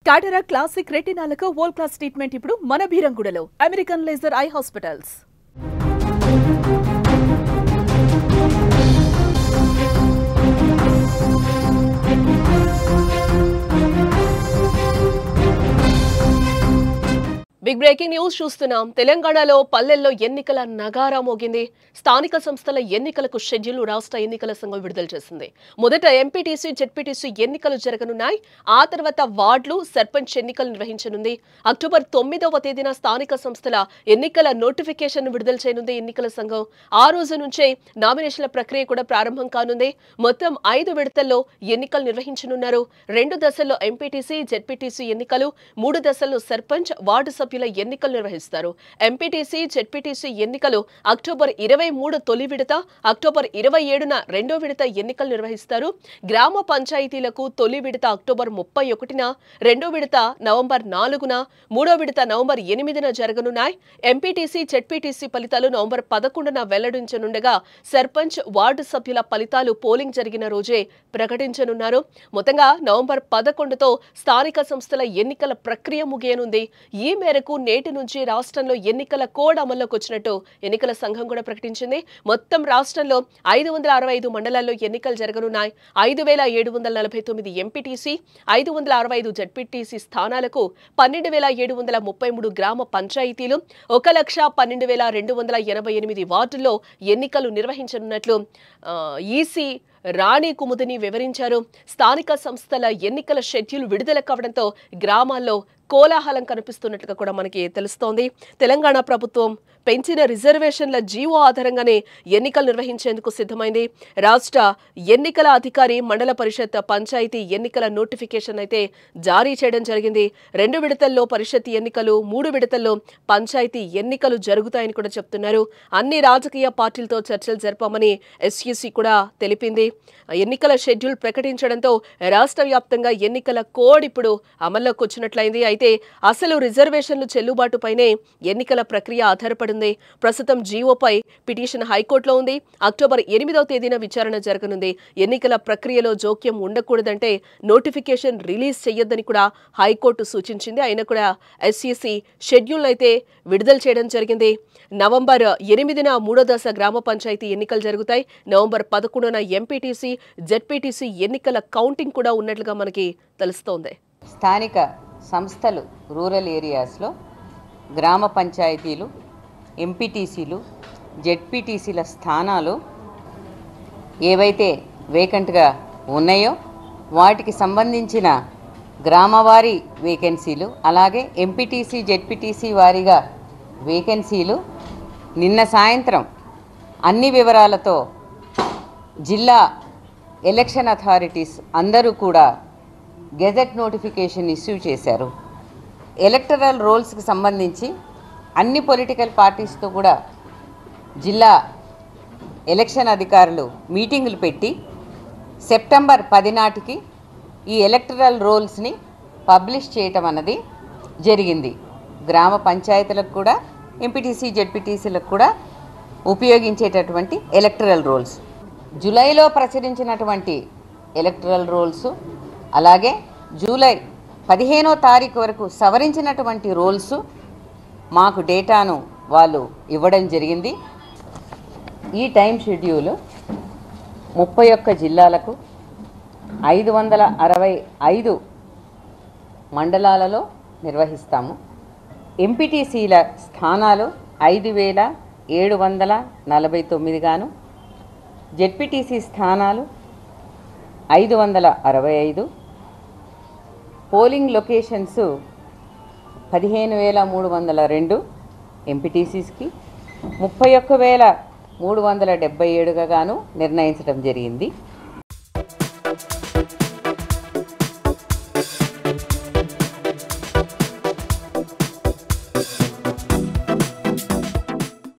Cataract classic రెటినాలకు world class treatment ఇప్పుడు మన బీరంగూడలో American laser eye hospitals. Big breaking news చూస్తున్నాం. తెలంగాణలో పల్లెల్లో ఎన్నికల నగారా మోగింది. స్థానిక సంస్థల ఎన్నికలకు షెడ్యూల్ రాష్ట్ర ఎన్నికల సంఘం విడుదల చేసింది. మొదట ఎంపీటీసీ, జెడ్పీటీసీ ఎన్నికలు జరగనున్నాయి. ఆ తర్వాత వార్డులు, సర్పంచ్ ఎన్నికలు నిర్వహించనుంది. అక్టోబర్ 9వ తేదీన స్థానిక సంస్థల ఎన్నికల నోటిఫికేషన్ విడుదల చేయనుంది ఎన్నికల సంఘం. ఆ రోజు నుంచే నామినేషన్ల ప్రక్రియ కూడా ప్రారంభం కానుంది. మొత్తం 5 విడతల్లో ఎన్నికలు నిర్వహించనున్నారు. 2 దశల్లో ఎంపీటీసీ, జెడ్పీటీసీ ఎన్నికలు, 3 దశల్లో సర్పంచ్, వార్డు సభ్యుల ఎన్నికలు నిర్వహిస్తారు. ఎంపీటీసీ, జెడ్పీటీసీ ఎన్నికలు అక్టోబర్ 23 తొలి విడత, అక్టోబర్ 27న రెండో విడత ఎన్నికలు నిర్వహిస్తారు. గ్రామ పంచాయతీలకు తొలి విడత అక్టోబర్ 31న, రెండో విడత నవంబర్ 4న, మూడో విడత నవంబర్ 8న జరగనున్నాయి. ఎంపీటీసీ, జెడ్పీటీసీ ఫలితాలు నవంబర్ 11న వెల్లడించనుండగా సర్పంచ్, వార్డు సభ్యుల ఫలితాలు పోలింగ్ జరిగిన రోజే ప్రకటించనున్నారు. మొత్తంగా నవంబర్ 11తో స్థానిక సంస్థల ఎన్నికల ప్రక్రియ ముగియనుంది. ఈ మేరకు నేటి నుంచి రాష్ట్రంలో ఎన్నికల కోడ్ అమల్లోకి వచ్చినట్టు ఎన్నికల సంఘం కూడా ప్రకటించింది. మొత్తం రాష్ట్రంలో 565 మండలాల్లో ఎన్నికలు జరగనున్నాయి. 5749 ఎంపీటీసీ, 565 జెడ్పీటీసీ స్థానాలకు 12733 గ్రామ పంచాయతీలు, 1,12,288 వార్డుల్లో ఎన్నికలు నిర్వహించనున్నట్లు ఈసీ రాణి కుముదిని వివరించారు. స్థానిక సంస్థల ఎన్నికల షెడ్యూల్ విడుదల కావడంతో గ్రామాల్లో కోలాహలం కనిపిస్తున్నట్లుగా కూడా మనకి తెలుస్తోంది. తెలంగాణ ప్రభుత్వం పెంచిన రిజర్వేషన్ల జీవో ఆధారంగానే ఎన్నికలు నిర్వహించేందుకు సిద్ధమైంది. రాష్ట్ర ఎన్నికల అధికారి మండల పరిషత్, పంచాయతీ ఎన్నికల నోటిఫికేషన్ అయితే జారీ చేయడం జరిగింది. 2 విడతల్లో పరిషత్ ఎన్నికలు, 3 విడతల్లో పంచాయతీ ఎన్నికలు జరుగుతాయని కూడా చెప్తున్నారు. అన్ని రాజకీయ పార్టీలతో చర్చలు జరపమని ఎస్ఈసీ కూడా తెలిపింది. ఎన్నికల షెడ్యూల్ ప్రకటించడంతో రాష్ట్ర వ్యాప్తంగా ఎన్నికల కోడ్ ఇప్పుడు అమల్లోకి వచ్చినట్లయింది. అయితే అసలు రిజర్వేషన్లు చెల్లుబాటుపైనే ఎన్నికల ప్రక్రియ ఆధారపడింది. ప్రస్తుతం జీవోపై పిటిషన్ హైకోర్టులో ఉంది. అక్టోబర్ 8వ తేదీన విచారణ జరగనుంది. ఎన్నికల ప్రక్రియలో జోక్యం ఉండకూడదంటే నోటిఫికేషన్ రిలీజ్ చేయొద్దని కూడా హైకోర్టు సూచించింది. అయినా కూడా ఎస్ఈసీ షెడ్యూల్ అయితే విడుదల చేయడం జరిగింది. నవంబర్ 8న 3వ దశ గ్రామ పంచాయతీ ఎన్నికలు జరుగుతాయి. నవంబర్ 11న ఎంపీటీసీ, జెడ్పీటీసీ ఎన్నికల కౌంటింగ్ కూడా ఉన్నట్లుగా మనకి తెలుస్తోంది. స్థానిక సంస్థలు, రూరల్ ఏరియాస్లో గ్రామ పంచాయతీలు, ఎంపీటీసీలు, జెడ్పీటీసీల స్థానాలు ఏవైతే వేకెంట్గా ఉన్నాయో వాటికి సంబంధించిన గ్రామవారీ వేకెన్సీలు, అలాగే ఎంపీటీసీ, జెడ్పీటీసీ వారీగా వేకెన్సీలు నిన్న సాయంత్రం అన్ని వివరాలతో జిల్లా ఎలక్షన్ అథారిటీస్ అందరూ కూడా గెజెట్ నోటిఫికేషన్ ఇష్యూ చేశారు. ఎలక్టరల్ రోల్స్కి సంబంధించి అన్ని పొలిటికల్ పార్టీస్తో కూడా జిల్లా ఎలక్షన్ అధికారులు మీటింగులు పెట్టి సెప్టెంబర్ 10 నాటికి ఈ ఎలక్టరల్ రోల్స్ని పబ్లిష్ చేయటం అన్నది జరిగింది. గ్రామ పంచాయతీలకు కూడా, ఎంపీటీసీ, జెడ్పీటీసీలకు కూడా ఉపయోగించేటటువంటి ఎలక్టరల్ రోల్స్, జూలైలో ప్రచురించినటువంటి ఎలక్టరల్ రోల్స్, అలాగే జూలై 15వ తారీఖు వరకు సవరించినటువంటి రోల్స్ మాకు డేటాను వాళ్ళు ఇవ్వడం జరిగింది. ఈ టైం షెడ్యూల్ 31 జిల్లాలకు 565 మండలాలలో నిర్వహిస్తాము. ఎంపీటీసీల స్థానాలు 5749 గాను, జెడ్పీటీసీ స్థానాలు 565, పోలింగ్ లొకేషన్స్ 15,302 ఎంపీటీసీస్కి, 31,377గా గాను నిర్ణయించడం జరిగింది.